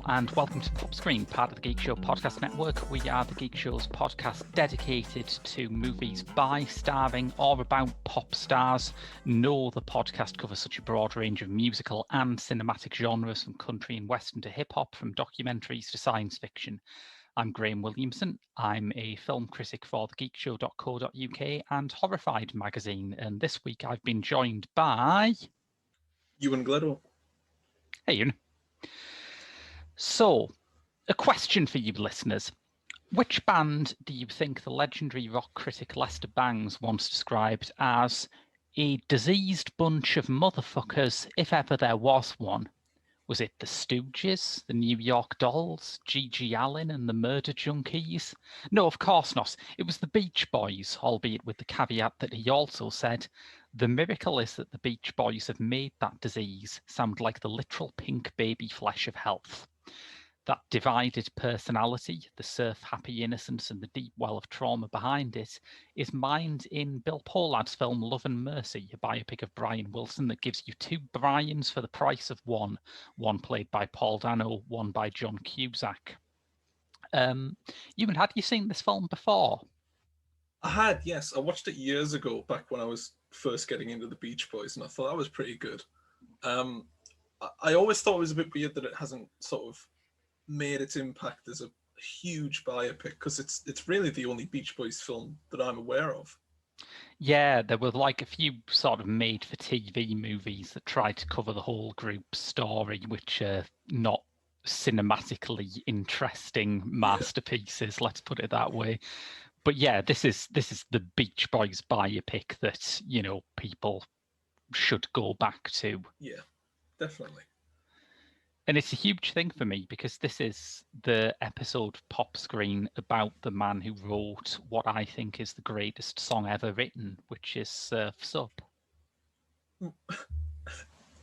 and welcome to Pop Screen, part of the Geek Show podcast network. We are the Geek Show's podcast dedicated to movies by, starring, or about pop stars. No other podcast covers such a broad range of musical and cinematic genres, from country and western to hip-hop, from documentaries to science fiction. I'm Graham Williamson. I'm a film critic for thegeekshow.co.uk and Horrified magazine, and this week I've been joined by... Ewan Gleadow. Hey, Ewan. So, a question for you listeners. Which band do you think the legendary rock critic Lester Bangs once described as a diseased bunch of motherfuckers, if ever there was one? Was it the Stooges, the New York Dolls, G.G. Allin and the Murder Junkies? No, of course not. It was the Beach Boys, albeit with the caveat that he also said, the miracle is that the Beach Boys have made that disease sound like the literal pink baby flesh of health. That divided personality, the surf-happy innocence and the deep well of trauma behind it, is mined in Bill Pollard's film Love and Mercy, a biopic of Brian Wilson that gives you two Brians for the price of one played by Paul Dano, one by John Cusack. Ewan, had you seen this film before? I had, yes. I watched it years ago, back when I was first getting into the Beach Boys, and I thought that was pretty good. I always thought it was a bit weird that it hasn't sort of made its impact as a huge biopic, because it's really the only Beach Boys film that I'm aware of. Yeah, there were like a few sort of made-for-TV movies that tried to cover the whole group's story, which are not cinematically interesting masterpieces, let's put it that way. But yeah, this is the Beach Boys biopic that, you know, people should go back to. Yeah, definitely. And it's a huge thing for me because this is the episode of Pop Screen about the man who wrote what I think is the greatest song ever written, which is Surf's Up.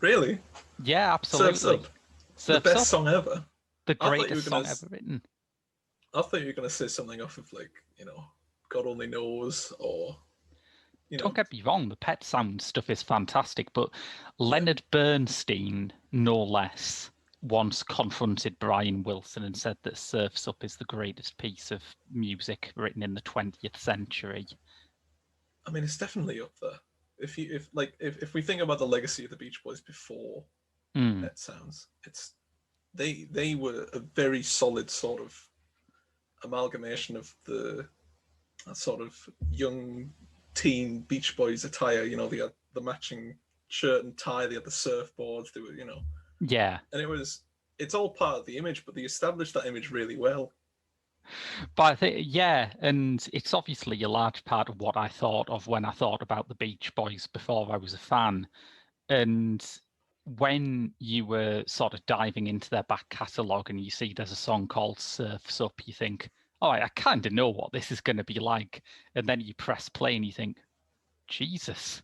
Really? Yeah, absolutely. Surf's Up. Surf's the best Up. song ever. The greatest song ever written. I thought you were going to say something off of, like, you know, God Only Knows, or... Don't get me wrong, the Pet Sounds stuff is fantastic, but Leonard Bernstein, no less, once confronted Brian Wilson and said that Surf's Up is the greatest piece of music written in the 20th century. I mean, it's definitely up there. If we think about the legacy of the Beach Boys before Pet Sounds, they were a very solid sort of amalgamation of the sort of young teen Beach Boys attire. You know, they had the matching shirt and tie, they had the surfboards, they were, you know. Yeah. And it's all part of the image, but they established that image really well. But I think, yeah, and it's obviously a large part of what I thought of when I thought about the Beach Boys before I was a fan. And when you were sort of diving into their back catalogue and you see there's a song called Surf's Up, you think, oh, I kind of know what this is going to be like. And then you press play and you think, Jesus,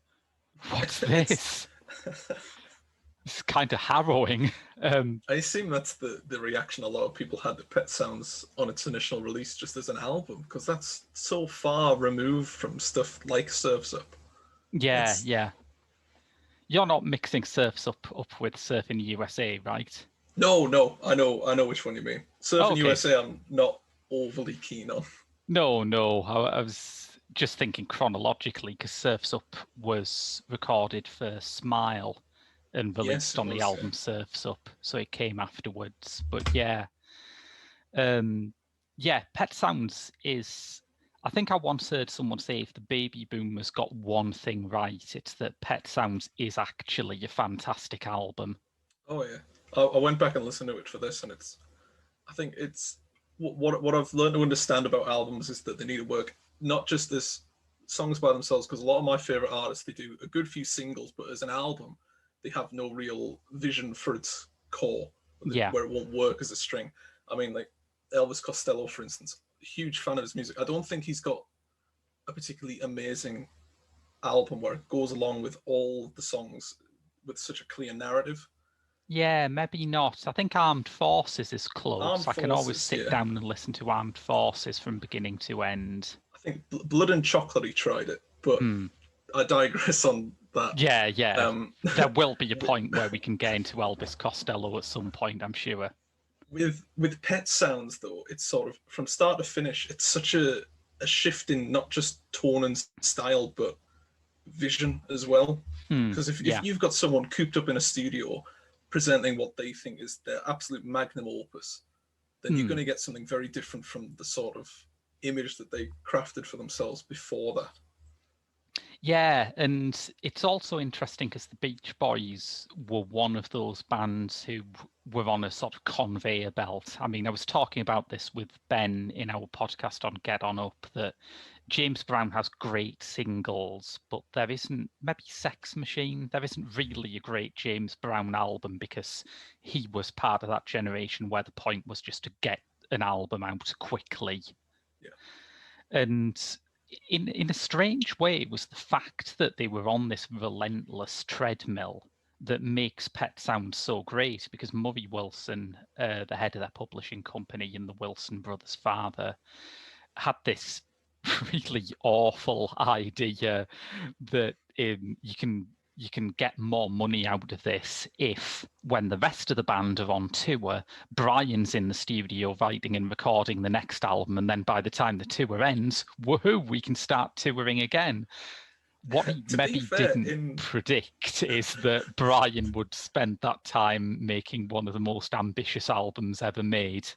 what's this? It's kind of harrowing. I assume that's the reaction a lot of people had to Pet Sounds on its initial release, just as an album, because that's so far removed from stuff like Surf's Up. Yeah, yeah. You're not mixing Surf's Up with Surfing USA, right? No, I know which one you mean. Surfing USA, I'm not overly keen on. No, I was just thinking chronologically, because Surf's Up was recorded for Smile and released on the album Surf's Up, so it came afterwards. But yeah, Pet Sounds is... I think I once heard someone say if the baby boomers got one thing right, it's that Pet Sounds is actually a fantastic album. Oh yeah, I went back and listened to it for this, and I think it's what I've learned to understand about albums is that they need to work not just as songs by themselves, because a lot of my favorite artists, they do a good few singles, but as an album, they have no real vision for its core, where it won't work as a string. I mean, like Elvis Costello, for instance, huge fan of his music. I don't think he's got a particularly amazing album where it goes along with all the songs with such a clear narrative. Yeah, maybe not. I think Armed Forces is close. I can always sit down and listen to Armed Forces from beginning to end. I think Blood and Chocolate, he tried it, but I digress on that. Yeah. There will be a point where we can get into Elvis Costello at some point, I'm sure. With Pet Sounds though, it's sort of from start to finish, it's such a shift in not just tone and style, but vision as well. Because if you've got someone cooped up in a studio presenting what they think is their absolute magnum opus, then you're going to get something very different from the sort of image that they crafted for themselves before that. Yeah, and it's also interesting because the Beach Boys were one of those bands who were on a sort of conveyor belt. I mean, I was talking about this with Ben in our podcast on Get On Up, that James Brown has great singles, but there isn't, maybe Sex Machine, there isn't really a great James Brown album because he was part of that generation where the point was just to get an album out quickly. Yeah. And in a strange way, it was the fact that they were on this relentless treadmill that makes Pet Sounds so great, because Murray Wilson, the head of their publishing company and the Wilson brothers' father, had this really awful idea that you can get more money out of this if, when the rest of the band are on tour, Brian's in the studio writing and recording the next album, and then by the time the tour ends, woohoo, we can start touring again. What he maybe didn't predict is that Brian would spend that time making one of the most ambitious albums ever made.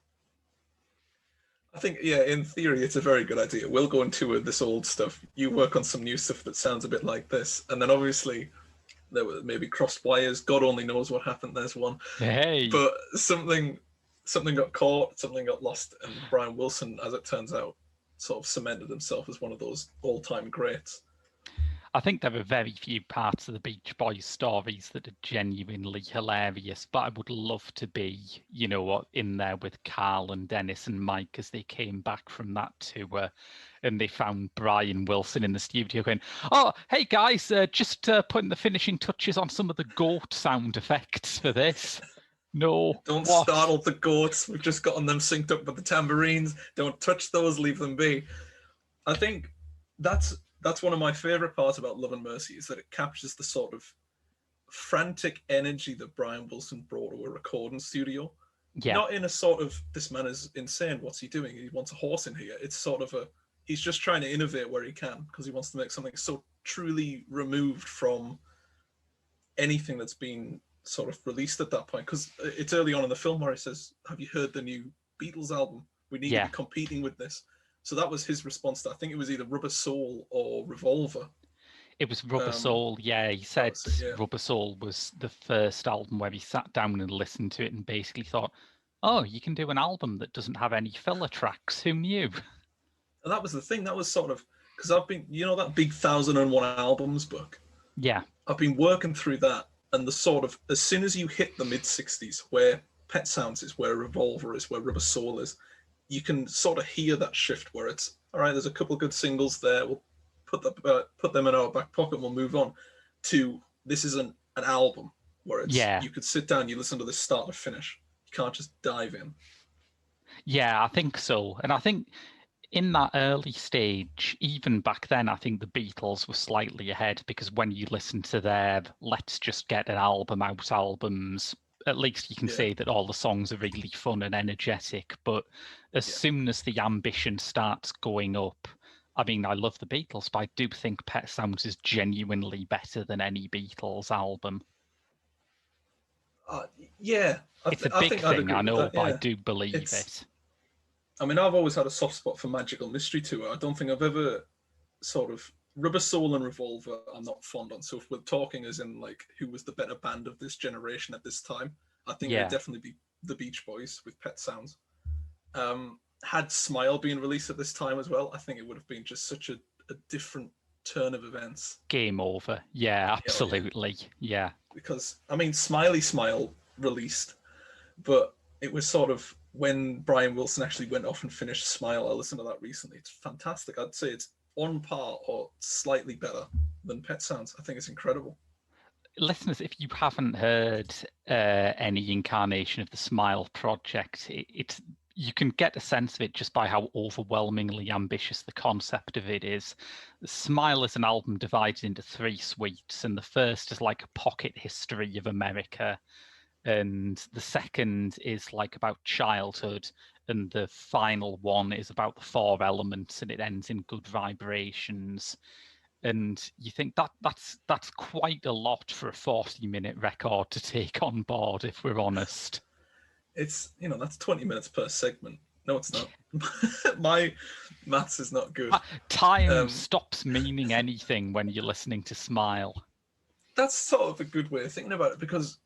I think, yeah, in theory, it's a very good idea. We'll go and tour this old stuff. You work on some new stuff that sounds a bit like this. And then obviously there were maybe crossed wires. God only knows what happened. There's one. Hey. But something got caught, something got lost. And Brian Wilson, as it turns out, sort of cemented himself as one of those all-time greats. I think there are very few parts of the Beach Boys stories that are genuinely hilarious, but I would love to be, you know, in there with Carl and Dennis and Mike as they came back from that tour and they found Brian Wilson in the studio going, oh, hey guys, just putting the finishing touches on some of the goat sound effects for this. No. Don't startle the goats. We've just gotten them synced up with the tambourines. Don't touch those, leave them be. I think that's one of my favorite parts about Love and Mercy, is that it captures the sort of frantic energy that Brian Wilson brought to a recording studio. Yeah. Not in a sort of, this man is insane, what's he doing? He wants a horse in here. It's sort of he's just trying to innovate where he can because he wants to make something so truly removed from anything that's been sort of released at that point. Because it's early on in the film where he says, have you heard the new Beatles album? We need to be competing with this. So that was his response to, I think it was either Rubber Soul or Revolver. It was Rubber Soul, yeah. He said Rubber Soul was the first album where he sat down and listened to it and basically thought, oh, you can do an album that doesn't have any filler tracks. Who knew? And that was the thing. That was sort of, because I've been, you know, that big 1001 albums book? Yeah. I've been working through that, and the sort of, as soon as you hit the mid-60s, where Pet Sounds is, where Revolver is, where Rubber Soul is, you can sort of hear that shift where it's, all right, there's a couple of good singles there. We'll put them in our back pocket and we'll move on to, this is an album where it's, you could sit down, you listen to this start to finish. You can't just dive in. Yeah, I think so. And I think in that early stage, even back then, I think the Beatles were slightly ahead, because when you listen to their let's just get an album out albums, at least you can say that all the songs are really fun and energetic. But as soon as the ambition starts going up, I mean, I love the Beatles, but I do think Pet Sounds is genuinely better than any Beatles album. It's a big thing, I know, but I do believe it. I mean, I've always had a soft spot for Magical Mystery Tour. I don't think I've ever sort of, Rubber Soul and Revolver I'm not fond on. So if we're talking as in like who was the better band of this generation at this time, I think it'd definitely be the Beach Boys with Pet Sounds. Had Smile been released at this time as well, I think it would have been just such a different turn of events. Game over. Yeah, absolutely. Yeah. Because, I mean, Smiley Smile released, but it was sort of when Brian Wilson actually went off and finished Smile. I listened to that recently. It's fantastic. I'd say it's on par or slightly better than Pet Sounds. I think it's incredible. Listeners, if you haven't heard any incarnation of the Smile project, it's you can get a sense of it just by how overwhelmingly ambitious the concept of it is. Smile is an album divided into 3 suites, and the first is like a pocket history of America. and the second is like about childhood, and the final one is about the four elements, and it ends in good vibrations. And you think that's quite a lot for a 40-minute record to take on board, if we're honest. It's, that's 20 minutes per segment. No, it's not. My maths is not good. Time stops meaning anything when you're listening to Smile. That's sort of a good way of thinking about it, because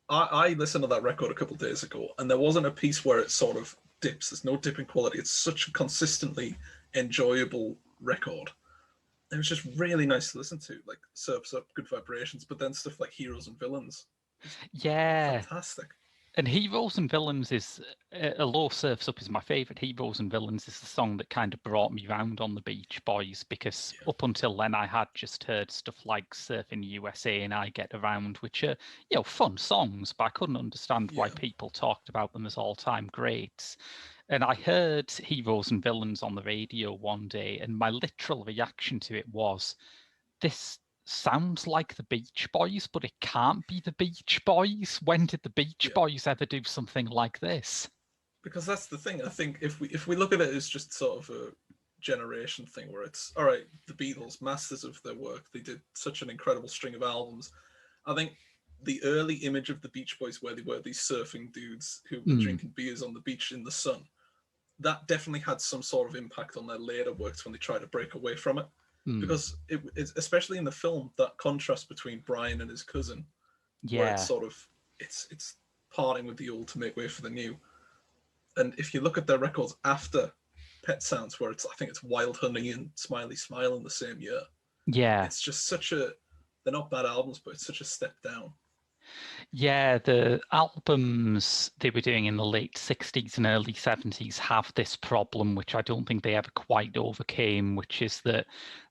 I listened to that record a couple of days ago, and there wasn't a piece where it sort of dips. There's no dip in quality. It's such a consistently enjoyable record. It was just really nice to listen to, like Surf's Up, Good Vibrations, but then stuff like Heroes and Villains. Yeah. Fantastic. And Heroes and Villains is, although Surf's Up is my favourite, Heroes and Villains is the song that kind of brought me round on the Beach Boys, because up until then I had just heard stuff like Surfing USA and I Get Around, which are, fun songs, but I couldn't understand why people talked about them as all-time greats. And I heard Heroes and Villains on the radio one day, and my literal reaction to it was, this sounds like the Beach Boys, but it can't be the Beach Boys. When did the Beach Boys ever do something like this? Because that's the thing. I think if we look at it as just sort of a generation thing, where it's, all right, the Beatles, masters of their work, they did such an incredible string of albums. I think the early image of the Beach Boys, where they were these surfing dudes who were drinking beers on the beach in the sun, that definitely had some sort of impact on their later works when they tried to break away from it. Because it's, especially in the film, that contrast between Brian and his cousin, where it's sort of it's parting with the old to make way for the new. And if you look at their records after Pet Sounds, where I think it's Wild Honey and Smiley Smile in the same year. It's just they're not bad albums, but it's such a step down. Yeah, the albums they were doing in the late 60s and early 70s have this problem, which I don't think they ever quite overcame, which is that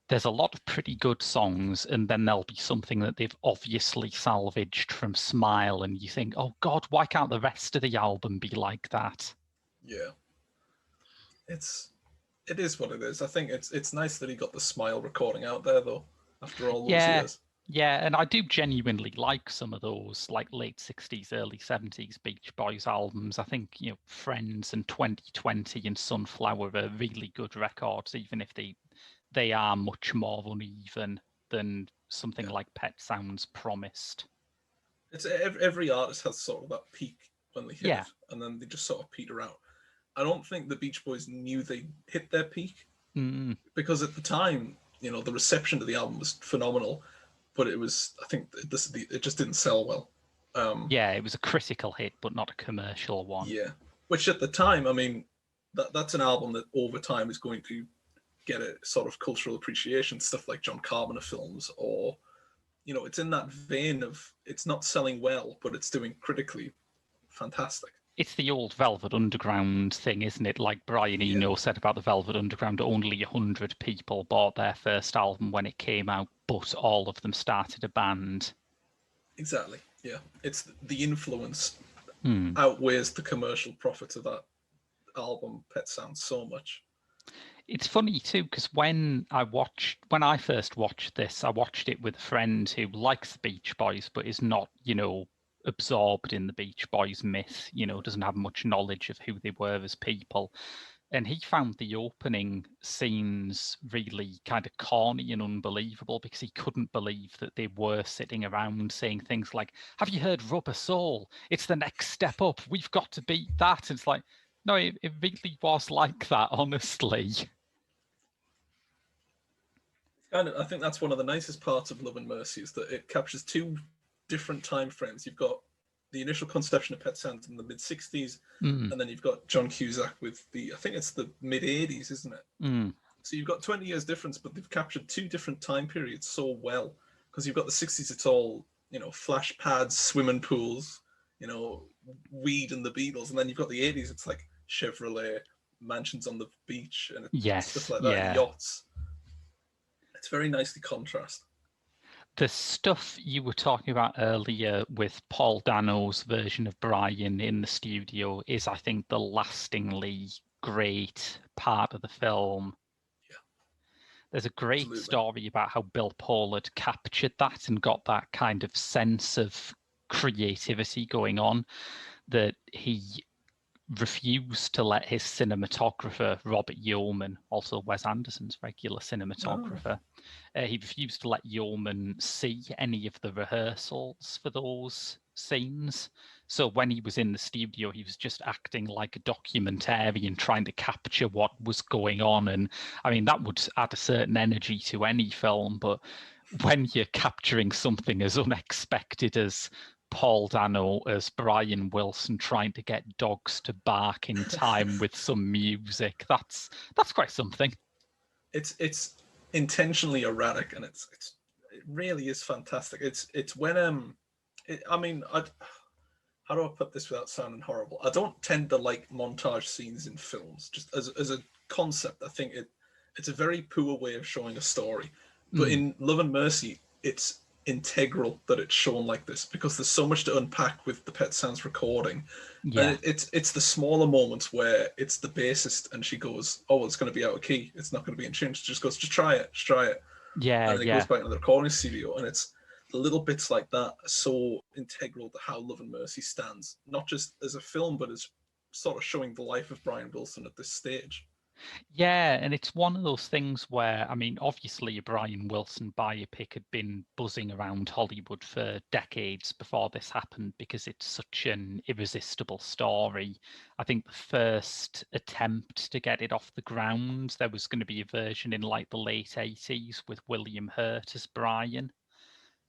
there's a lot of pretty good songs, and then there'll be something that they've obviously salvaged from Smile, and you think, oh God, why can't the rest of the album be like that? Yeah. It is what it is. I think it's nice that he got the Smile recording out there, though, after all those years. Yeah, and I do genuinely like some of those, like late 60s, early 70s Beach Boys albums. I think, Friends and 2020 and Sunflower are really good records, even if they are much more uneven than something like Pet Sounds promised. It's every artist has sort of that peak when they hit it, and then they just sort of peter out. I don't think the Beach Boys knew they hit their peak, because at the time, the reception to the album was phenomenal, but it was, I think it just didn't sell well. It was a critical hit, but not a commercial one. Yeah, which at the time, I mean, that's an album that over time is going to get a sort of cultural appreciation, stuff like John Carpenter films, or, it's in that vein of, it's not selling well, but it's doing critically fantastic. It's the old Velvet Underground thing, isn't it? Like Brian Eno said about the Velvet Underground, only 100 people bought their first album when it came out, but all of them started a band. Exactly, yeah. It's the influence outweighs the commercial profit of that album, Pet Sounds, so much. It's funny too, because when I first watched this, I watched it with a friend who likes the Beach Boys, but is not, absorbed in the Beach Boys myth, doesn't have much knowledge of who they were as people. And he found the opening scenes really kind of corny and unbelievable, because he couldn't believe that they were sitting around saying things like, have you heard Rubber Soul? It's the next step up. We've got to beat that. And it's like, no, it really was like that, honestly. I think that's one of the nicest parts of Love and Mercy, is that it captures two different time frames. You've got the initial conception of Pet Sounds in the mid 60s, and then you've got John Cusack with I think it's the mid 80s, isn't it? So you've got 20 years difference, but they've captured two different time periods so well, because you've got the 60s, it's all, flash pads, swimming pools, weed and the Beatles, and then you've got the 80s, it's like Chevrolet, mansions on the beach, and stuff like that, yachts. It's very nicely contrast. The stuff you were talking about earlier with Paul Dano's version of Brian in the studio is, I think, the lastingly great part of the film. Yeah. There's a great story about how Bill Paul had captured that and got that kind of sense of creativity going on, that he refused to let his cinematographer, Robert Yeoman, also Wes Anderson's regular cinematographer, he refused to let Yeoman see any of the rehearsals for those scenes. So when he was in the studio, he was just acting like a documentarian, trying to capture what was going on. And I mean, that would add a certain energy to any film, but when you're capturing something as unexpected as Paul Dano as Brian Wilson trying to get dogs to bark in time with some music, that's quite something. It's intentionally erratic, and it really is fantastic. It's when I mean, how do I put this without sounding horrible? I don't tend to like montage scenes in films. Just as a concept, I think it's a very poor way of showing a story. But in Love and Mercy, it's integral that it's shown like this because there's so much to unpack with the Pet Sounds recording. Yeah. And it's the smaller moments where it's the bassist and she goes, "Oh, well, it's going to be out of key. It's not going to be in tune." She just goes, "Just try it, just try it." Yeah, And then it goes back to the recording studio, and it's the little bits like that are so integral to how Love and Mercy stands, not just as a film, but as sort of showing the life of Brian Wilson at this stage. Yeah, and it's one of those things where, I mean, obviously a Brian Wilson biopic had been buzzing around Hollywood for decades before this happened because it's such an irresistible story. I think the first attempt to get it off the ground, there was going to be a version in like the late 80s with William Hurt as Brian.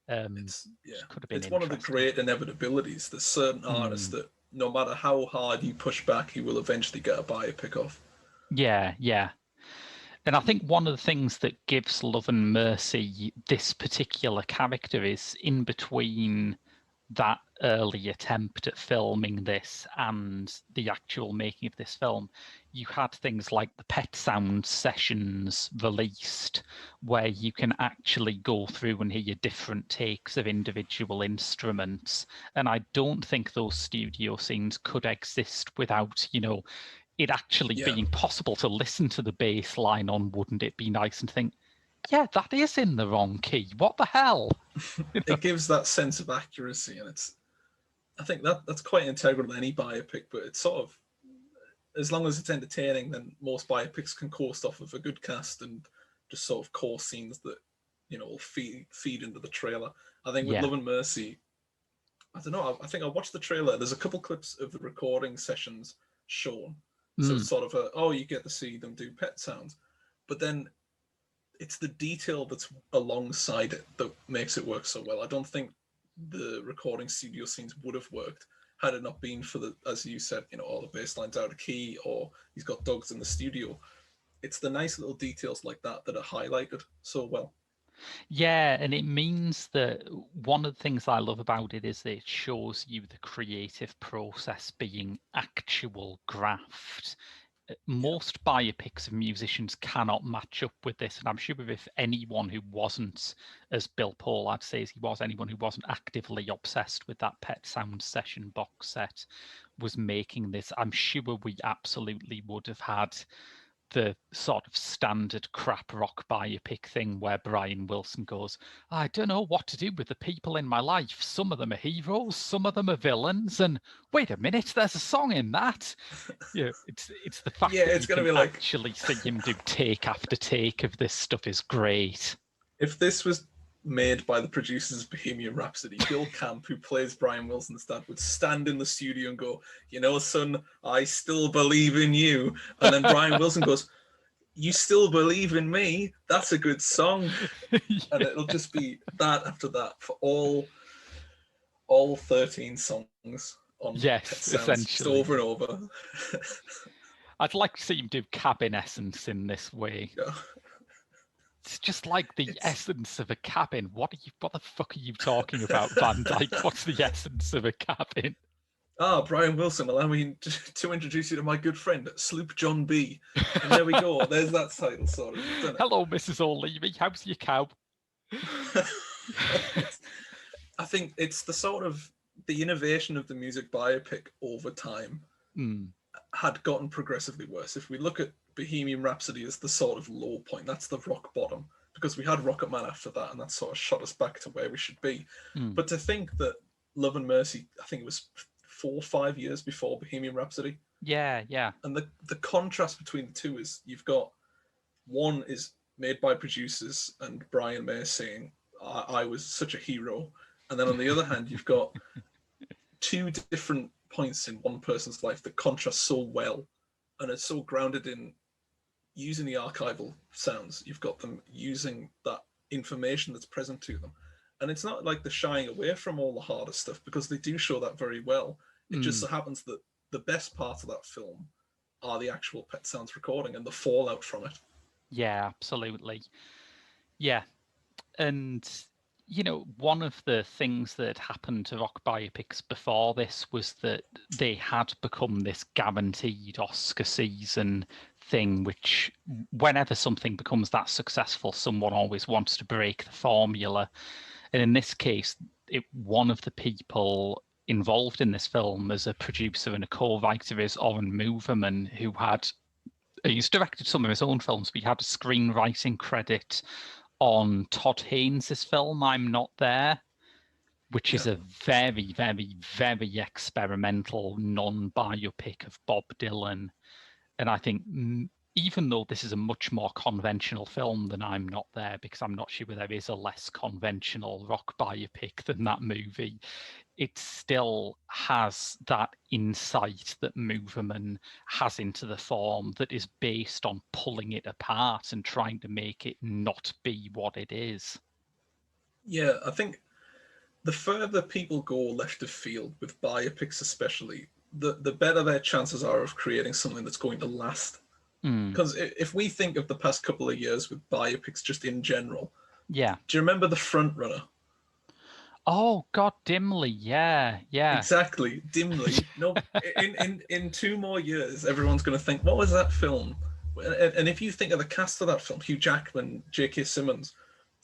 Could have been It's one of the great inevitabilities. There's certain artists that no matter how hard you push back, you will eventually get a biopic of. Yeah, yeah. And I think one of the things that gives Love and Mercy this particular character is in between that early attempt at filming this and the actual making of this film, you had things like the Pet Sound sessions released, where you can actually go through and hear different takes of individual instruments. And I don't think those studio scenes could exist without, it actually being possible to listen to the bass line on Wouldn't It Be Nice and think, yeah, that is in the wrong key. What the hell? It gives that sense of accuracy, and I think that's quite integral to any biopic, but it's sort of, as long as it's entertaining, then most biopics can coast off of a good cast and just sort of core scenes that, will feed into the trailer. I think with Love and Mercy, I don't know, I think I watched the trailer. There's a couple clips of the recording sessions shown. So it's sort of you get to see them do pet sounds. But then it's the detail that's alongside it that makes it work so well. I don't think the recording studio scenes would have worked had it not been for as you said, all the bass lines out of key or he's got dogs in the studio. It's the nice little details like that that are highlighted so well. Yeah, and it means that one of the things I love about it is that it shows you the creative process being actual graft. Most biopics of musicians cannot match up with this, and I'm sure if anyone who wasn't, as Bill Pollard says he was, anyone who wasn't actively obsessed with that Pet Sound session box set was making this, I'm sure we absolutely would have had the sort of standard crap rock biopic thing where Brian Wilson goes, I don't know what to do with the people in my life. Some of them are heroes, some of them are villains, and wait a minute, there's a song in that. Yeah, it's the fact that it's you going can to be like actually see him do take after take of this stuff is great. If this was made by the producers of Bohemian Rhapsody, Bill Camp, who plays Brian Wilson's dad, would stand in the studio and go, son, I still believe in you. And then Brian Wilson goes, you still believe in me? That's a good song. And it'll just be that after that for all 13 songs on Pet Sounds, essentially. just over and over. I'd like to see him do Cabin Essence in this way. Yeah. It's just like the essence of a cabin. What the fuck are you talking about, Van Dyke? What's the essence of a cabin? Brian Wilson, allow me to introduce you to my good friend, Sloop John B. And there we go. There's that title, sort of. Hello, Mrs. O'Leary. How's your cow? I think it's the innovation of the music biopic over time had gotten progressively worse. If we look at Bohemian Rhapsody as the sort of low point, that's the rock bottom, because we had Rocket Man after that, and that sort of shot us back to where we should be. But to think that Love and Mercy, I think it was 4 or 5 years before Bohemian Rhapsody. Yeah, yeah. And the contrast between the two is you've got one is made by producers and Brian May saying, I was such a hero. And then on the other hand, you've got two different points in one person's life that contrast so well and are so grounded in using the archival sounds. You've got them using that information that's present to them. And it's not like they're shying away from all the harder stuff because they do show that very well. It just so happens that the best part of that film are the actual Pet Sounds recording and the fallout from it. Yeah, absolutely. Yeah. And, you know, one of the things that happened to rock biopics before this was that they had become this guaranteed Oscar season thing, which whenever something becomes that successful, someone always wants to break the formula. And in this case, one of the people involved in this film as a producer and a co-writer is Oren Moverman, he's directed some of his own films, but he had a screenwriting credit on Todd Haynes' film I'm Not There, which is a very, very, very experimental non-biopic of Bob Dylan. And I think even though this is a much more conventional film than I'm Not There, because I'm not sure there is a less conventional rock biopic than that movie, it still has that insight that Moverman has into the form that is based on pulling it apart and trying to make it not be what it is. Yeah, I think the further people go left of field with biopics especially, the better their chances are of creating something that's going to last. Because if we think of the past couple of years with biopics just in general, do you remember The Front Runner? Oh God, dimly, yeah. Exactly, dimly. No, in 2 more years, everyone's going to think, what was that film? And if you think of the cast of that film, Hugh Jackman, J.K. Simmons,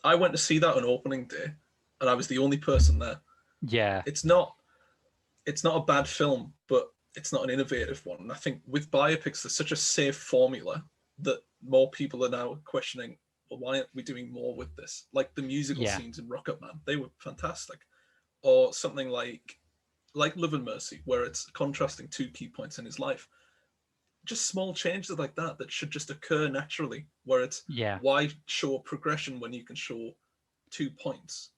I went to see that on opening day, and I was the only person there. Yeah, it's not a bad film, but it's not an innovative one. And I think with biopics, there's such a safe formula that more people are now questioning, well, why aren't we doing more with this? Like the musical scenes in Rocketman, they were fantastic. Or something like Love and Mercy, where it's contrasting 2 key points in his life. Just small changes like that should just occur naturally, where it's why show progression when you can show 2 points?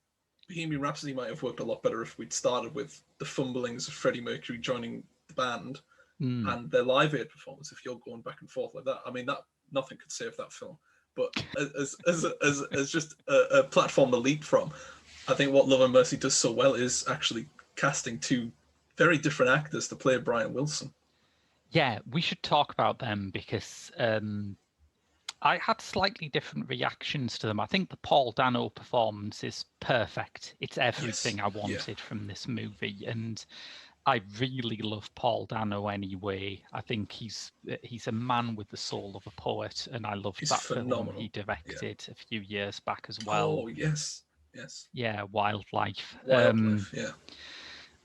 Bohemian Rhapsody might have worked a lot better if we'd started with the fumblings of Freddie Mercury joining the band and their Live Aid performance. If you're going back and forth like that, I mean, that nothing could save that film. But as just a platform to leap from, I think what Love and Mercy does so well is actually casting 2 very different actors to play Brian Wilson. Yeah, we should talk about them because I had slightly different reactions to them. I think the Paul Dano performance is perfect. It's everything I wanted from this movie. And I really love Paul Dano anyway. I think he's a man with the soul of a poet, and I loved that film he directed a few years back as well. Oh, yes. Yeah, Wildlife. Yeah.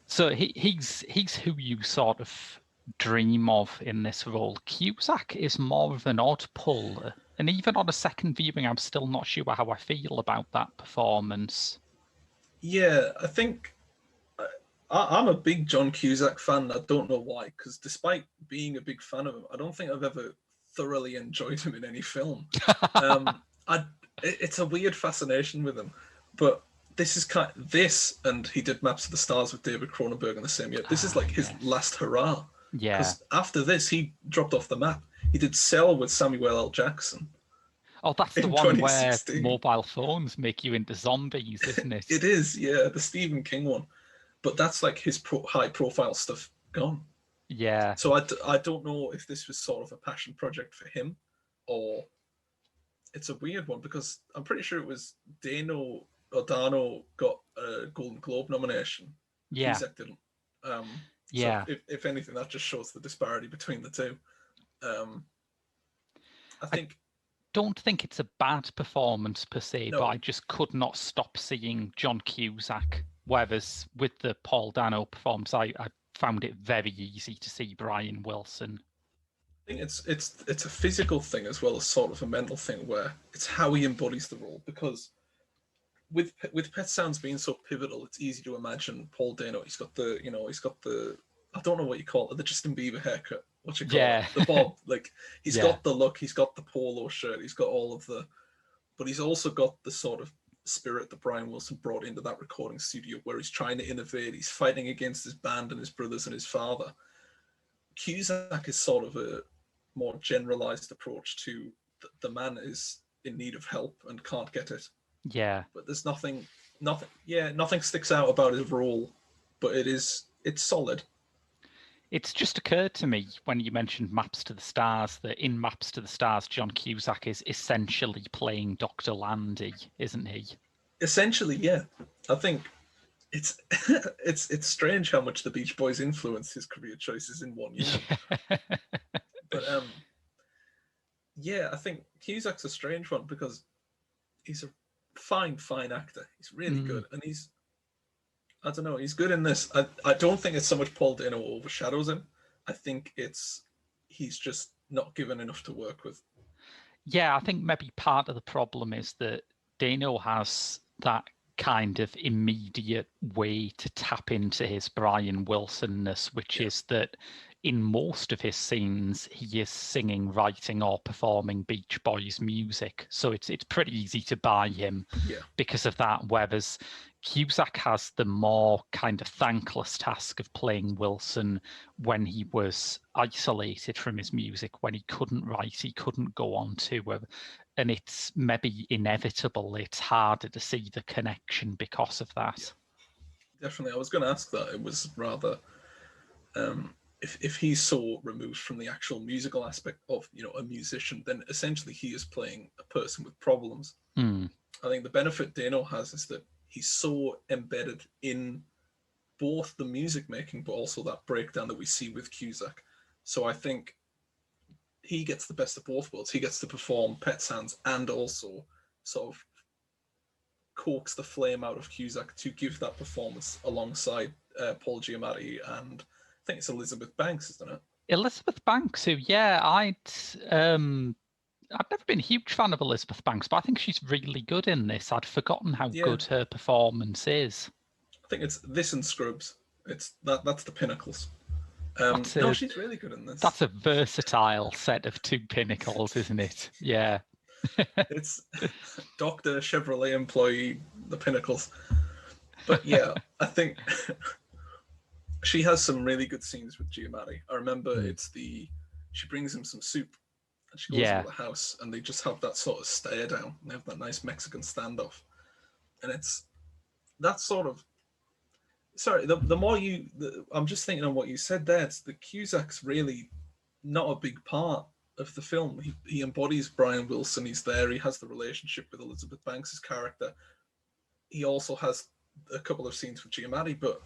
So he's who you sort of dream of in this role. Cusack is more of an odd pull, and even on a second viewing, I'm still not sure how I feel about that performance. Yeah, I think I'm a big John Cusack fan. I don't know why, because despite being a big fan of him, I don't think I've ever thoroughly enjoyed him in any film. It's a weird fascination with him, but this is and he did Maps of the Stars with David Cronenberg in the same year. This is like his last hurrah. Yeah. Because after this, he dropped off the map. He did Cell with Samuel L. Jackson. Oh, that's the one where mobile phones make you into zombies, isn't it? It is, yeah, the Stephen King one. But that's like his high-profile stuff gone. Yeah. So I don't know if this was sort of a passion project for him, or it's a weird one because I'm pretty sure it was Dano got a Golden Globe nomination. Yeah. Cusack didn't. So if anything, that just shows the disparity between the two. I don't think it's a bad performance per se, but I just could not stop seeing John Cusack. Whereas with the Paul Dano performance, I found it very easy to see Brian Wilson. I think it's a physical thing as well as sort of a mental thing, where it's how he embodies the role. Because with Pet Sounds being so pivotal, it's easy to imagine Paul Dano. He's got the I don't know what you call it, the Justin Bieber haircut. What you call Yeah. it? The bob. Like he's Yeah. got the look, he's got the polo shirt, he's got all of the, but he's also got the sort of spirit that Brian Wilson brought into that recording studio, where he's trying to innovate. He's fighting against his band and his brothers and his father. Cusack is sort of a more generalized approach to the man is in need of help and can't get it. Yeah. But there's nothing sticks out about his role, but it's solid. It's just occurred to me when you mentioned Maps to the Stars that in Maps to the Stars, John Cusack is essentially playing Dr. Landy, isn't he? Essentially, yeah. I think it's it's strange how much the Beach Boys influenced his career choices in one year. Yeah. But yeah, I think Cusack's a strange one because he's a fine actor. He's really good, and I don't know, he's good in this. I don't think it's so much Paul Dano overshadows him. I think he's just not given enough to work with. Yeah, I think maybe part of the problem is that Dano has that kind of immediate way to tap into his Brian Wilsonness, which is that in most of his scenes he is singing, writing, or performing Beach Boys music. So it's pretty easy to buy him because of that. Whereas Cusack has the more kind of thankless task of playing Wilson when he was isolated from his music, when he couldn't write, he couldn't go on tour. And it's maybe inevitable. It's harder to see the connection because of that. Definitely. I was going to ask that. It was rather, if he's so removed from the actual musical aspect of, a musician, then essentially he is playing a person with problems. I think the benefit Dano has is that he's so embedded in both the music making, but also that breakdown that we see with Cusack. So I think he gets the best of both worlds. He gets to perform Pet Sounds and also sort of coax the flame out of Cusack to give that performance alongside Paul Giamatti and I think it's Elizabeth Banks, isn't it? Elizabeth Banks, who, I've never been a huge fan of Elizabeth Banks, but I think she's really good in this. I'd forgotten how good her performance is. I think it's this and Scrubs. That's the pinnacles. No, she's really good in this. That's a versatile set of two pinnacles, isn't it? Yeah. It's Doctor, Chevrolet employee, the pinnacles. But yeah, I think she has some really good scenes with Giamatti. I remember she brings him some soup and she goes into the house and they just have that sort of stare down. They have that nice Mexican standoff. And it's that sort of, sorry, the more I'm just thinking on what you said there, it's the Cusack's really not a big part of the film. He embodies Brian Wilson. He's there. He has the relationship with Elizabeth Banks' character. He also has a couple of scenes with Giamatti, but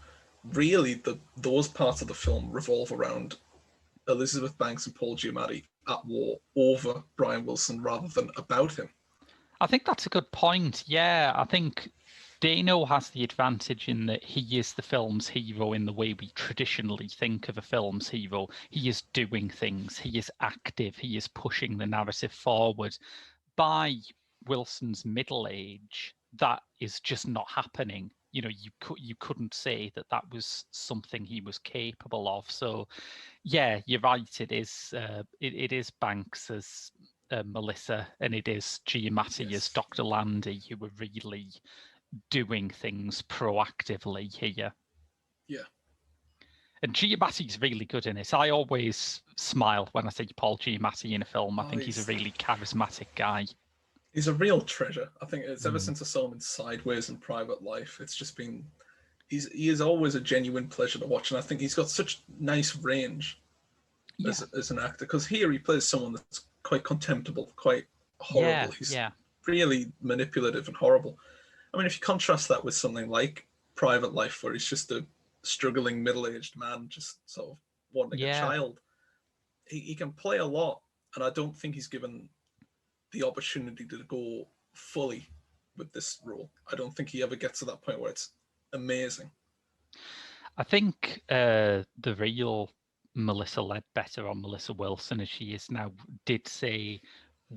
really those parts of the film revolve around Elizabeth Banks and Paul Giamatti at war over Brian Wilson rather than about him. I think that's a good point. Yeah, I think Dano has the advantage in that he is the film's hero in the way we traditionally think of a film's hero. He is doing things, he is active, he is pushing the narrative forward. By Wilson's middle age, that is just not happening. You couldn't say that was something he was capable of. So, yeah, you're right. It is Banks as Melissa, and it is Giamatti as Dr. Landy, who are really doing things proactively here. Yeah. And Giamatti's really good in it. I always smile when I see Paul Giamatti in a film. I think he's a really charismatic guy. He's a real treasure. I think it's ever since I saw him in Sideways and Private Life, it's just been he is always a genuine pleasure to watch, and I think he's got such nice range as an actor. Because here he plays someone that's quite contemptible, quite horrible. He's really manipulative and horrible. I mean, if you contrast that with something like Private Life, where he's just a struggling middle-aged man, just sort of wanting a child, he can play a lot, and I don't think he's given the opportunity to go fully with this role. I don't think he ever gets to that point where it's amazing. I think the real Melissa Ledbetter, or Melissa Wilson as she is now, did say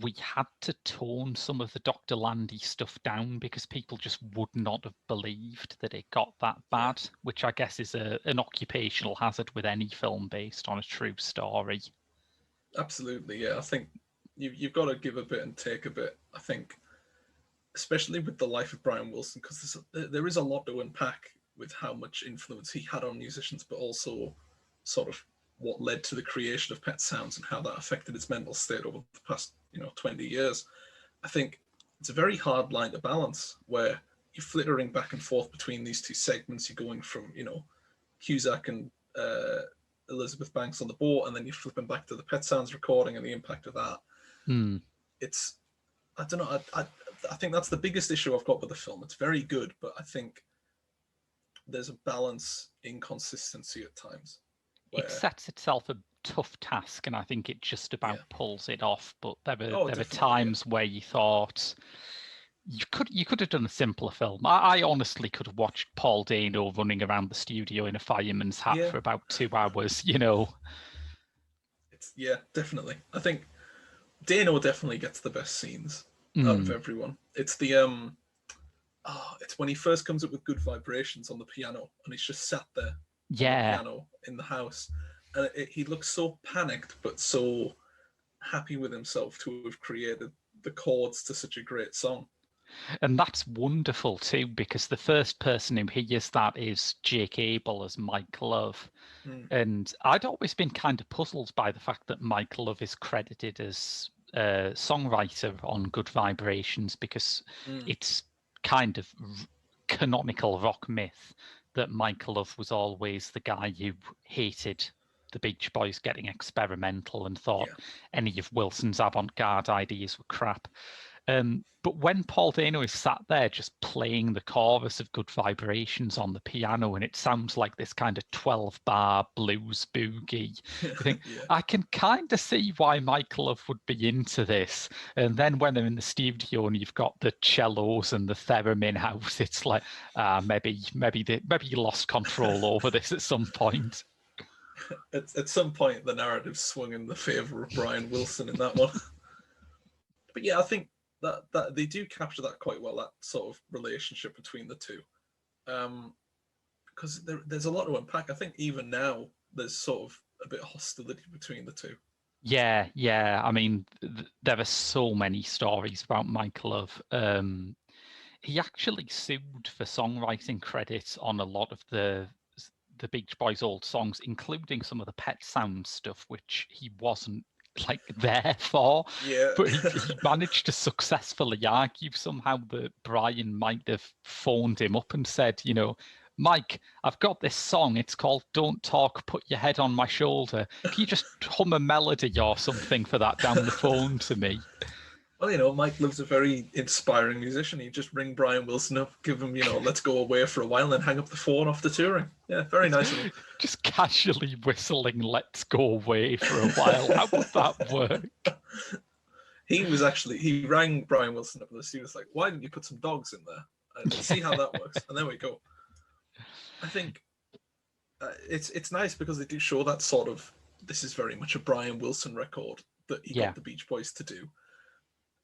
we had to tone some of the Dr. Landy stuff down because people just would not have believed that it got that bad, which I guess is an occupational hazard with any film based on a true story. Absolutely, yeah. I think you've got to give a bit and take a bit. I think, especially with the life of Brian Wilson, because there is a lot to unpack with how much influence he had on musicians, but also sort of what led to the creation of Pet Sounds and how that affected its mental state over the past 20 years. I think it's a very hard line to balance where you're flittering back and forth between these two segments. You're going from Cusack and Elizabeth Banks on the boat, and then you're flipping back to the Pet Sounds recording and the impact of that. It's, I don't know, I think that's the biggest issue I've got with the film. It's very good, but I think there's a balance inconsistency at times. It sets itself a tough task, and I think it just about pulls it off. But there were times where you thought you could have done a simpler film. I honestly could have watched Paul Dano running around the studio in a fireman's hat for about 2 hours. It's definitely. I think Dano definitely gets the best scenes out of everyone. It's the it's when he first comes up with Good Vibrations on the piano, and he's just sat there on the piano in the house, and he looks so panicked but so happy with himself to have created the chords to such a great song. And that's wonderful too, because the first person who hears that is Jake Abel as Mike Love. And I'd always been kind of puzzled by the fact that Mike Love is credited as a songwriter on Good Vibrations, because it's kind of canonical rock myth that Mike Love was always the guy who hated the Beach Boys getting experimental and thought any of Wilson's avant-garde ideas were crap. But when Paul Dano is sat there just playing the chorus of Good Vibrations on the piano, and it sounds like this kind of 12-bar blues boogie, you think, I can kind of see why Mike Love would be into this. And then when they're in the studio and you've got the cellos and the theremin house, it's like, maybe you lost control over this at some point. At some point, the narrative swung in the favor of Brian Wilson in that one. But yeah, I think that they do capture that quite well, that sort of relationship between the two, because there's a lot to unpack. I think even now there's sort of a bit of hostility between the two. Yeah. I mean, there are so many stories about Mike Love. He actually sued for songwriting credits on a lot of the Beach Boys' old songs, including some of the Pet Sounds stuff, which he wasn't there for. But he managed to successfully argue somehow that Brian might have phoned him up and said, Mike, I've got this song. It's called Don't Talk, Put Your Head on My Shoulder. Can you just hum a melody or something for that down the phone to me? Well, Mike Love's a very inspiring musician. He'd just ring Brian Wilson up, give him, let's go away for a while, and then hang up the phone after touring. Yeah, very nice of him. Just casually whistling "Let's Go Away" for a while. How would that work? He rang Brian Wilson up in the studio. Was like, why didn't you put some dogs in there and see how that works? And there we go. I think it's nice because they do show that sort of, this is very much a Brian Wilson record that he got the Beach Boys to do.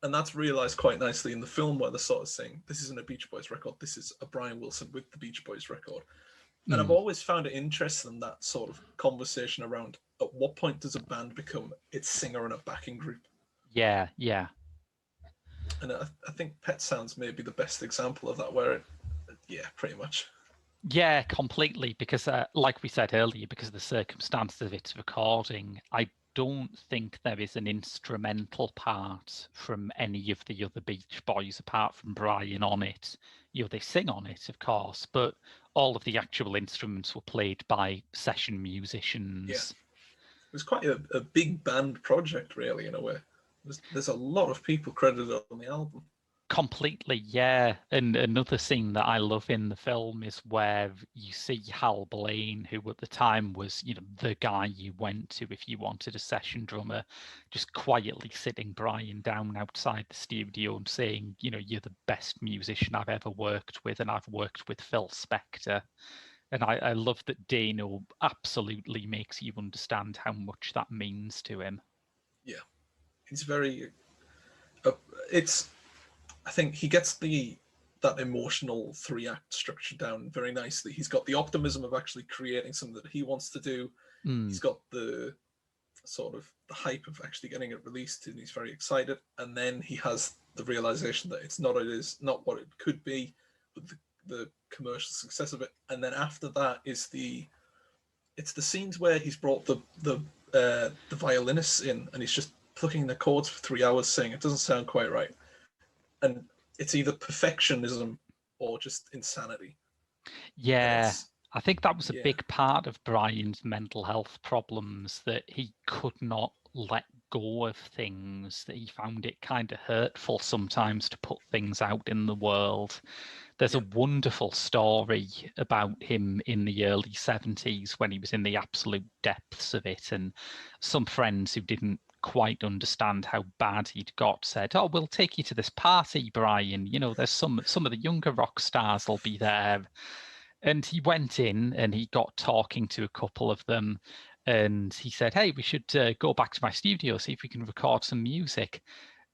And that's realized quite nicely in the film, where they're sort of saying, this isn't a Beach Boys record, this is a Brian Wilson with the Beach Boys record. And I've always found it interesting, that sort of conversation around, at what point does a band become its singer and a backing group? Yeah. And I think Pet Sounds may be the best example of that, where pretty much. Yeah, completely. Because like we said earlier, because of the circumstances of its recording, I don't think there is an instrumental part from any of the other Beach Boys apart from Brian on it. They sing on it, of course, but all of the actual instruments were played by session musicians. Yeah. It was quite a big band project, really, in a way. There's a lot of people credited on the album. Completely, yeah. And another scene that I love in the film is where you see Hal Blaine, who at the time was, the guy you went to if you wanted a session drummer, just quietly sitting Brian down outside the studio and saying, you're the best musician I've ever worked with, and I've worked with Phil Spector. And I love that Dano absolutely makes you understand how much that means to him. Yeah. He's very... it's, I think he gets that emotional 3-act structure down very nicely. He's got the optimism of actually creating something that he wants to do. He's got the sort of the hype of actually getting it released, and he's very excited. And then he has the realization that it's not what it could be, but the commercial success of it. And then after that is it's the scenes where he's brought the violinists in, and he's just plucking the chords for 3 hours, saying it doesn't sound quite right, and it's either perfectionism or just insanity. Yeah, I think that was a big part of Brian's mental health problems, that he could not let go of things, that he found it kind of hurtful sometimes to put things out in the world. There's a wonderful story about him in the early 70s when he was in the absolute depths of it, and some friends who didn't quite understand how bad he'd got said, "Oh, we'll take you to this party, Brian. You know, there's some of the younger rock stars will be there." And he went in and he got talking to a couple of them, and he said, "Hey, we should go back to my studio, see if we can record some music."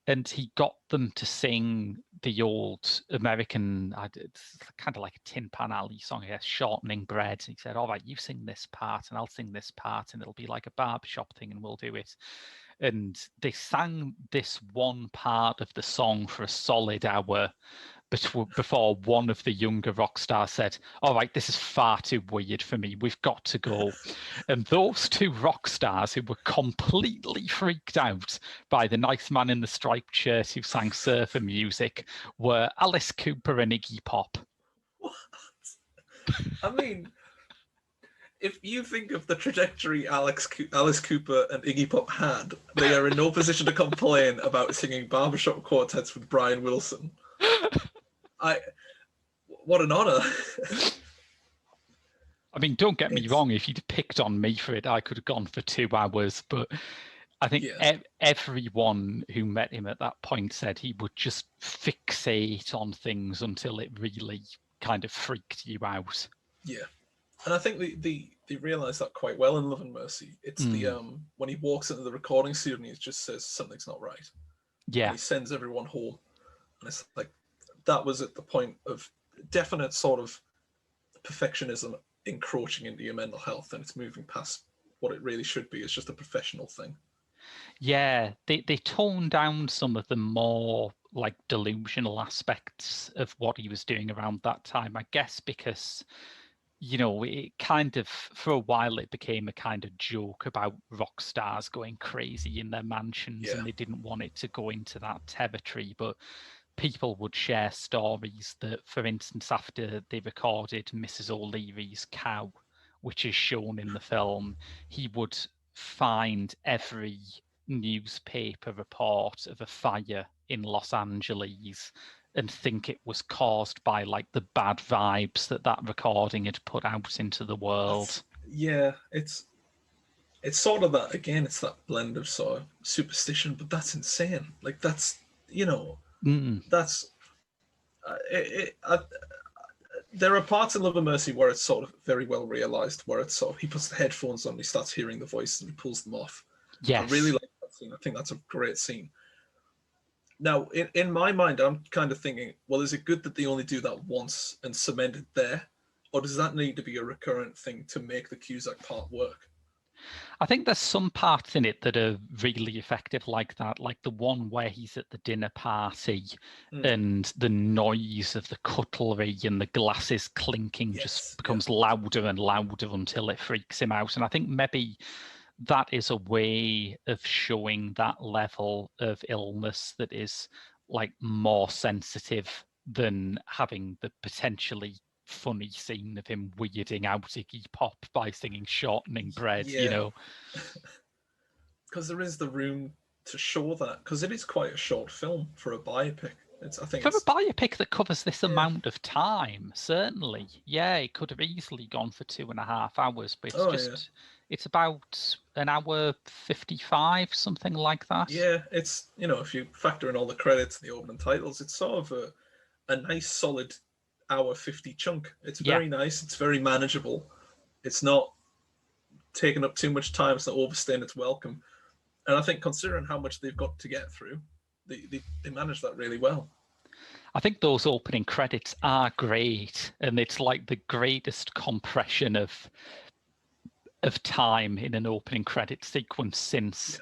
And he got them to sing the old American, it's kind of like a Tin Pan Alley song, I guess, "Shortening Bread." He said, "All right, you sing this part and I'll sing this part, and it'll be like a barbershop thing and we'll do it." And they sang this one part of the song for a solid hour before one of the younger rock stars said, "All right, this is far too weird for me. We've got to go." And those two rock stars, who were completely freaked out by the nice man in the striped shirt who sang surfer music, were Alice Cooper and Iggy Pop. What? I mean, if you think of the trajectory Alice Cooper and Iggy Pop had, they are in no position to complain about singing barbershop quartets with Brian Wilson. What an honor. I mean, don't get me wrong, if you'd picked on me for it, I could have gone for 2 hours, but I think everyone who met him at that point said he would just fixate on things until it really kind of freaked you out. Yeah. And I think they realise that quite well in Love and Mercy. It's when he walks into the recording studio and he just says something's not right. Yeah. And he sends everyone home. And it's like, that was at the point of definite sort of perfectionism encroaching into your mental health, and it's moving past what it really should be. It's just a professional thing. Yeah, they toned down some of the more like delusional aspects of what he was doing around that time, I guess, because, you know, it kind of, for a while, it became a kind of joke about rock stars going crazy in their mansions, and they didn't want it to go into that territory. But people would share stories that, for instance, after they recorded Mrs. O'Leary's Cow, which is shown in the film, he would find every newspaper report of a fire in Los Angeles and think it was caused by like the bad vibes that recording had put out into the world. It's sort of that, again, it's that blend of sort of superstition, but that's insane. Like, that's, you know, that's there are parts in Love and Mercy where it's sort of very well realized, where it's sort of, he puts the headphones on, he starts hearing the voice and he pulls them off. Yes. I really like that scene. I think that's a great scene. Now, in my mind, I'm kind of thinking, well, is it good that they only do that once and cement it there? Or does that need to be a recurrent thing to make the Cusack part work? I think there's some parts in it that are really effective like that, like the one where he's at the dinner party and the noise of the cutlery and the glasses clinking just becomes louder and louder until it freaks him out. And I think maybe that is a way of showing that level of illness that is like more sensitive than having the potentially funny scene of him weirding out Iggy Pop by singing "Shortening Bread," you know. Because there is the room to show that, because it is quite a short film for a biopic. A biopic that covers this amount of time, certainly. Yeah, it could have easily gone for 2.5 hours, but it's it's about 1 hour 55, something like that. Yeah, it's, you know, if you factor in all the credits and the opening titles, it's sort of a nice solid 1:50 chunk. It's very nice. It's very manageable. It's not taking up too much time. It's not overstaying its welcome. And I think, considering how much they've got to get through, they managed that really well. I think those opening credits are great, and it's like the greatest compression of time in an opening credit sequence since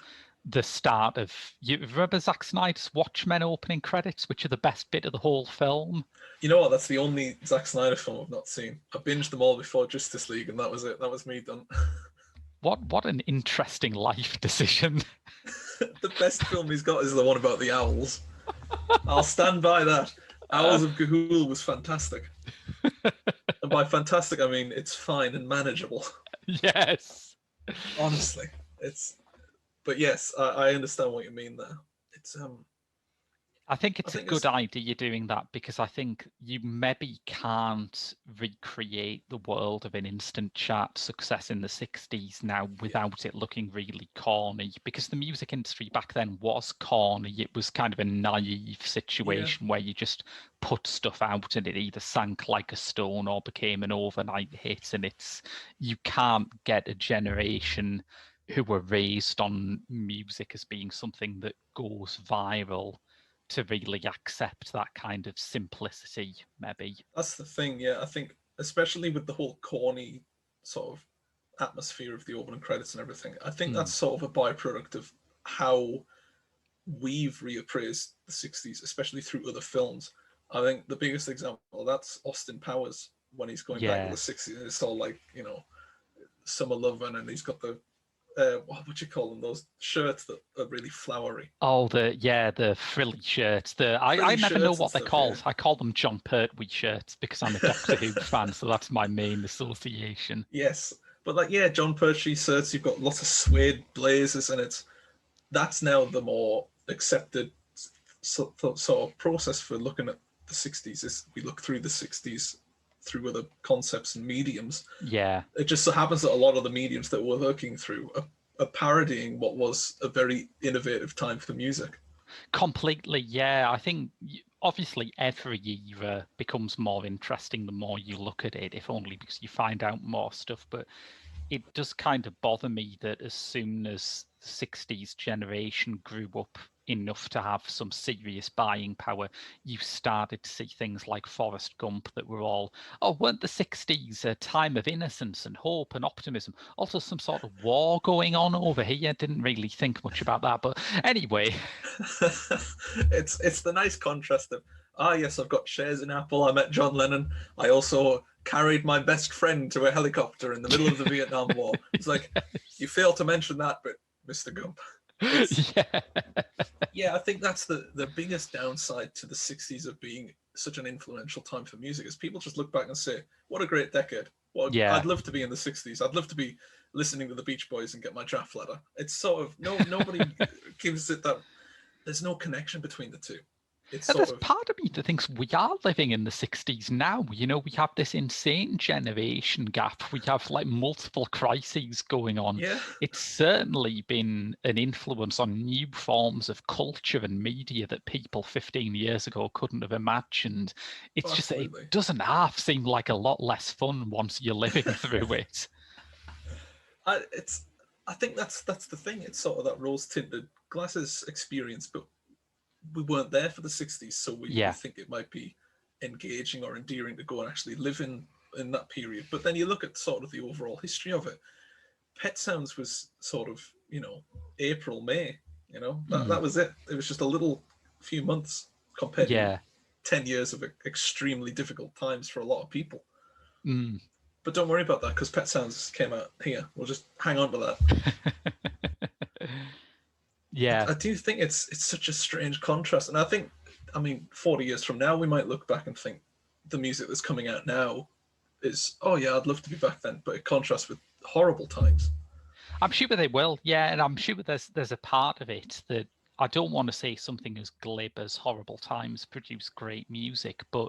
the start of. You remember Zack Snyder's Watchmen opening credits, which are the best bit of the whole film? You know what? That's the only Zack Snyder film I've not seen. I binged them all before Justice League, and that was it. That was me done. What an interesting life decision. The best film he's got is the one about the owls. I'll stand by that. Owls of Ga'Hoole was fantastic. And by fantastic, I mean it's fine and manageable. Yes. Honestly, it's. But yes, I understand what you mean there. It's I think it's a good idea doing that, because I think you maybe can't recreate the world of an instant chart success in the 60s now without it looking really corny, because the music industry back then was corny. It was kind of a naive situation where you just put stuff out and it either sank like a stone or became an overnight hit. And you can't get a generation who were raised on music as being something that goes viral to really accept that kind of simplicity, maybe. That's the thing, yeah. I think, especially with the whole corny sort of atmosphere of the opening credits and everything, I think that's sort of a byproduct of how we've reappraised the 60s, especially through other films. I think the biggest example of that's Austin Powers when he's going back to the 60s. It's all like, summer loving, and he's got the what would you call them? Those shirts that are really flowery. Oh, the frilly shirts. I never know what they're called. I call them John Pertwee shirts because I'm a Doctor Who fan, so that's my main association. Yes, but John Pertwee shirts. You've got lots of suede blazers, and that's now the more accepted sort of process for looking at the 60s. Is we look through the 60s through other concepts and mediums. Yeah. It just so happens that a lot of the mediums that we're working through are parodying what was a very innovative time for music. Completely, yeah. I think obviously every era becomes more interesting the more you look at it, if only because you find out more stuff. But it does kind of bother me that as soon as the 60s generation grew up enough to have some serious buying power, you started to see things like Forrest Gump that were all, weren't the 60s a time of innocence and hope and optimism? Also some sort of war going on over here. Didn't really think much about that. But anyway. It's the nice contrast of, yes, I've got shares in Apple. I met John Lennon. I also carried my best friend to a helicopter in the middle of the Vietnam War. It's like, you fail to mention that bit, Mr. Gump. Yeah, I think that's the biggest downside to the 60s of being such an influential time for music, is people just look back and say, what a great decade. I'd love to be in the 60s. I'd love to be listening to the Beach Boys and get my draft letter. It's sort of, nobody gives it that, there's no connection between the two. There's part of me that thinks we are living in the 60s now. We have this insane generation gap. We have like multiple crises going on. Yeah. It's certainly been an influence on new forms of culture and media that people 15 years ago couldn't have imagined. It's Absolutely. just, it doesn't half seem like a lot less fun once you're living through it. I think that's the thing. It's sort of that rose-tinted glasses experience, but we weren't there for the 60s, so we think it might be engaging or endearing to go and actually live in that period. But then you look at sort of the overall history of it. Pet Sounds was sort of, April, May, that was it. It was just a little few months compared to 10 years of extremely difficult times for a lot of people. But don't worry about that, because Pet Sounds came out here. We'll just hang on to that. Yeah, I do think it's such a strange contrast. And I think, 40 years from now, we might look back and think the music that's coming out now is, I'd love to be back then, but it contrasts with horrible times. I'm sure they will, yeah, and I'm sure there's a part of it that I don't want to say something as glib as Horrible Times produce great music, but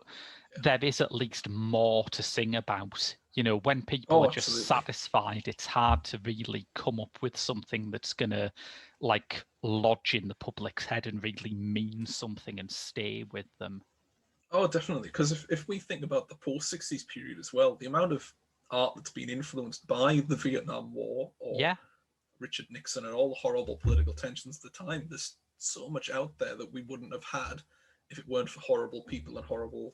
there is at least more to sing about. When people are just satisfied, it's hard to really come up with something that's going to lodge in the public's head and really mean something and stay with them. Oh, definitely. Because if we think about the post-60s period as well, the amount of art that's been influenced by the Vietnam War or Richard Nixon and all the horrible political tensions at the time, so much out there that we wouldn't have had if it weren't for horrible people and horrible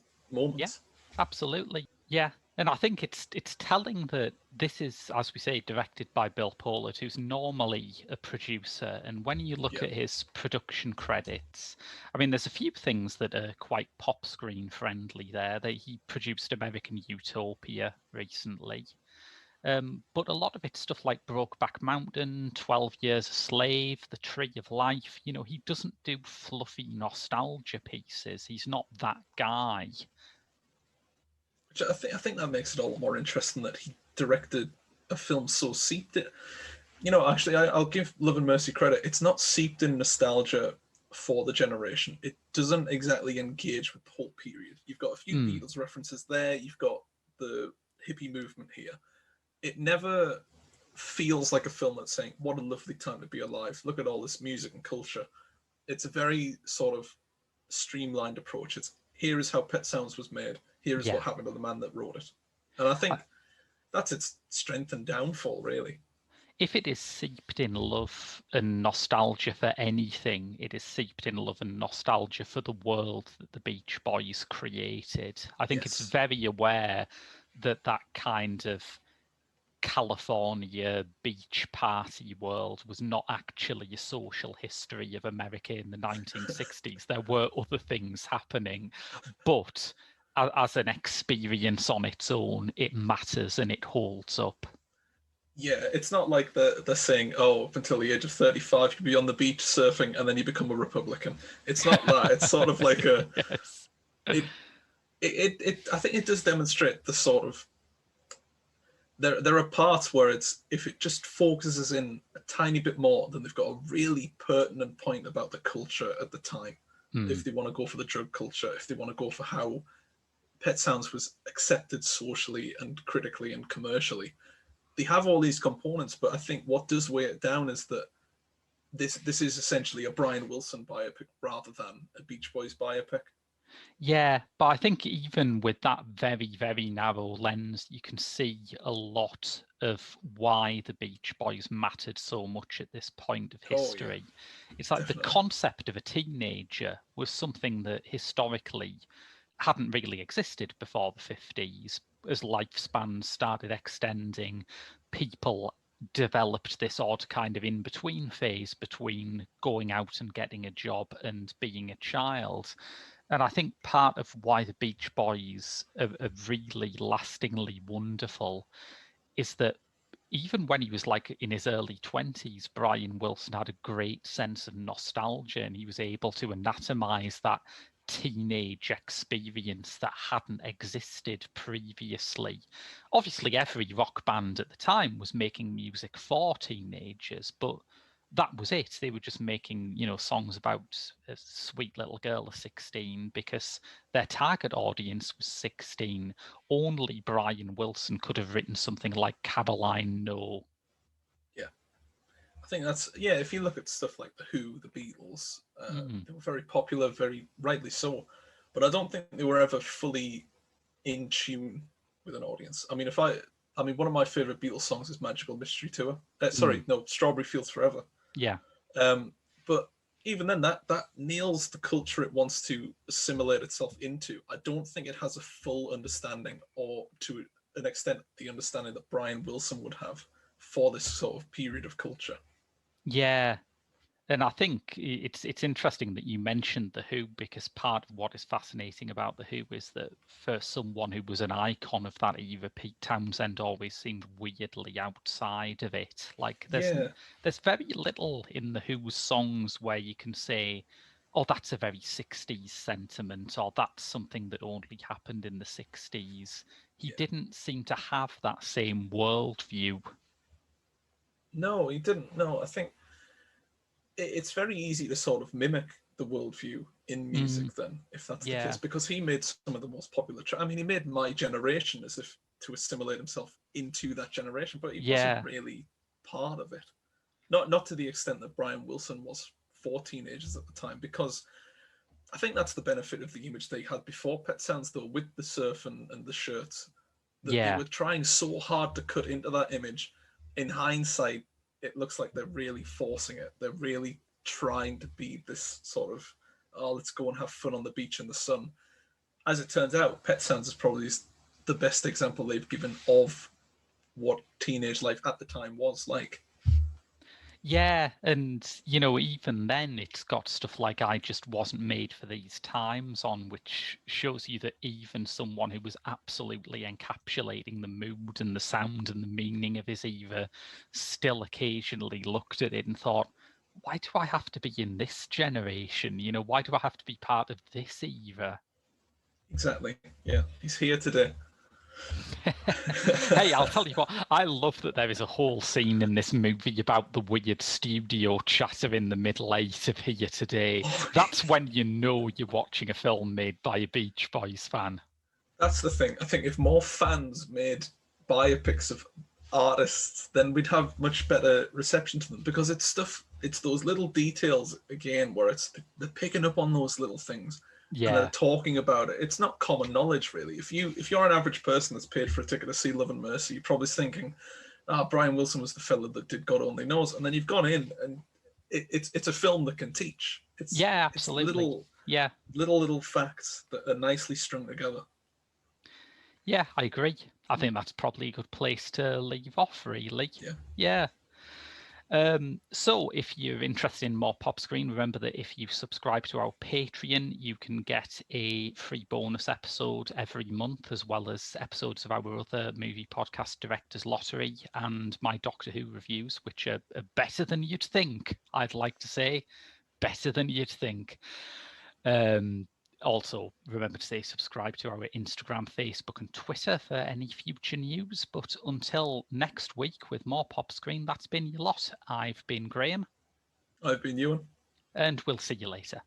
Yeah, moments. absolutely. Yeah. And I think it's telling that this is, as we say, directed by Bill Pollard, who's normally a producer. And when you look Yeah. at his production credits, I mean, there's a few things that are quite pop screen friendly there. That he produced American Utopia recently. But a lot of it's stuff like Brokeback Mountain, 12 Years a Slave, The Tree of Life. You know, he doesn't do fluffy nostalgia pieces. He's not that guy. Which I think that makes it all the more interesting that he directed a film so seeped it. Actually, I'll give Love and Mercy credit. It's not seeped in nostalgia for the generation. It doesn't exactly engage with the whole period. You've got a few Mm, Beatles references there. You've got the hippie movement here. It never feels like a film that's saying, "What a lovely time to be alive. Look at all this music and culture." It's a very sort of streamlined approach. It's here is how Pet Sounds was made. Here is yeah. what happened to the man that wrote it. And I think that's its strength and downfall, really. If it is seeped in love and nostalgia for anything, it is seeped in love and nostalgia for the world that the Beach Boys created. I think it's Yes. very aware that that kind of California beach party world was not actually a social history of America in the 1960s. There were other things happening, but as an experience on its own, it matters and it holds up. Yeah, it's not like they're saying, "Oh, up until the age of 35, you can be on the beach surfing, and then you become a Republican." It's not that. It's sort of like a Yes. it. I think it does demonstrate the sort of there are parts where it's if it just focuses in a tiny bit more, then they've got a really pertinent point about the culture at the time. If Mm. they want to go for the drug culture, if they want to go for how Pet Sounds was accepted socially and critically and commercially, they have all these components. But I think what does weigh it down is that this is essentially a Brian Wilson biopic rather than a Beach Boys biopic. Yeah, but I think even with that very, very narrow lens, you can see a lot of why the Beach Boys mattered so much at this point of Oh yeah, history. It's like the definitely. concept of a teenager was something that historically hadn't really existed before the 50s. As lifespans started extending, people developed this odd kind of in between phase between going out and getting a job and being a child. And I think part of why the Beach Boys are really lastingly wonderful is that even when he was like in his early 20s, Brian Wilson had a great sense of nostalgia and he was able to anatomize that teenage experience that hadn't existed previously. Obviously, every rock band at the time was making music for teenagers, but that was it. They were just making, songs about a sweet little girl of 16 because their target audience was 16. Only Brian Wilson could have written something like Caroline No. Yeah, I think that's yeah. If you look at stuff like the Who, the Beatles, Mm, they were very popular, very rightly so, but I don't think they were ever fully in tune with an audience. I mean, one of my favorite Beatles songs is "Magical Mystery Tour." mm, Sorry, no, "Strawberry Fields Forever." yeah. But even then, that nails the culture it wants to assimilate itself into. I don't think it has a full understanding, or to an extent, the understanding that Brian Wilson would have for this sort of period of culture. Yeah, and I think it's interesting that you mentioned the Who because part of what is fascinating about the Who is that for someone who was an icon of that era, Pete Townsend always seemed weirdly outside of it. Like Yeah, there's very little in the Who's songs where you can say, "Oh, that's a very '60s sentiment," or "That's something that only happened in the '60s." He yeah. didn't seem to have that same worldview. No, he didn't. No, I think it's very easy to sort of mimic the worldview in Mm, music then, if that's the case, yeah, because he made some of the most popular. I mean, he made My Generation as if to assimilate himself into that generation, but he wasn't yeah, really part of it. Not to the extent that Brian Wilson was for teenagers at the time, because I think that's the benefit of the image they had before Pet Sounds, though, with the surf and the shirts, that they yeah. were trying so hard to cut into that image. In hindsight, it looks like they're really forcing it. They're really trying to be this sort of, oh, let's go and have fun on the beach in the sun. As it turns out, Pet Sounds is probably the best example they've given of what teenage life at the time was like. Yeah, and even then it's got stuff like I just wasn't made for these times on, which shows you that even someone who was absolutely encapsulating the mood and the sound and the meaning of his Eva still occasionally looked at it and thought, why do I have to be in this generation? Why do I have to be part of this Eva? Exactly. Yeah, he's here today. Hey, I'll tell you what, I love that there is a whole scene in this movie about the weird studio chatter in the middle eight of Here Today. That's when you know you're watching a film made by a Beach Boys fan. That's the thing. I think if more fans made biopics of artists, then we'd have much better reception to them, because it's those little details again where they're picking up on those little things. Yeah. And they're talking about it. It's not common knowledge, really. If you're an average person that's paid for a ticket to see Love and Mercy, you're probably thinking, Brian Wilson was the fella that did God Only Knows. And then you've gone in and it's a film that can teach. Yeah, absolutely. It's little facts that are nicely strung together. Yeah, I agree. I think that's probably a good place to leave off, really. Yeah. So if you're interested in more Pop Screen, remember that if you subscribe to our Patreon, you can get a free bonus episode every month, as well as episodes of our other movie podcast, Director's Lottery, and my Doctor Who reviews, which are better than you'd think. I'd like to say better than you'd think. Also, remember to subscribe to our Instagram, Facebook, and Twitter for any future news. But until next week with more Pop Screen, that's been your lot. I've been Graham. I've been Ewan. And we'll see you later.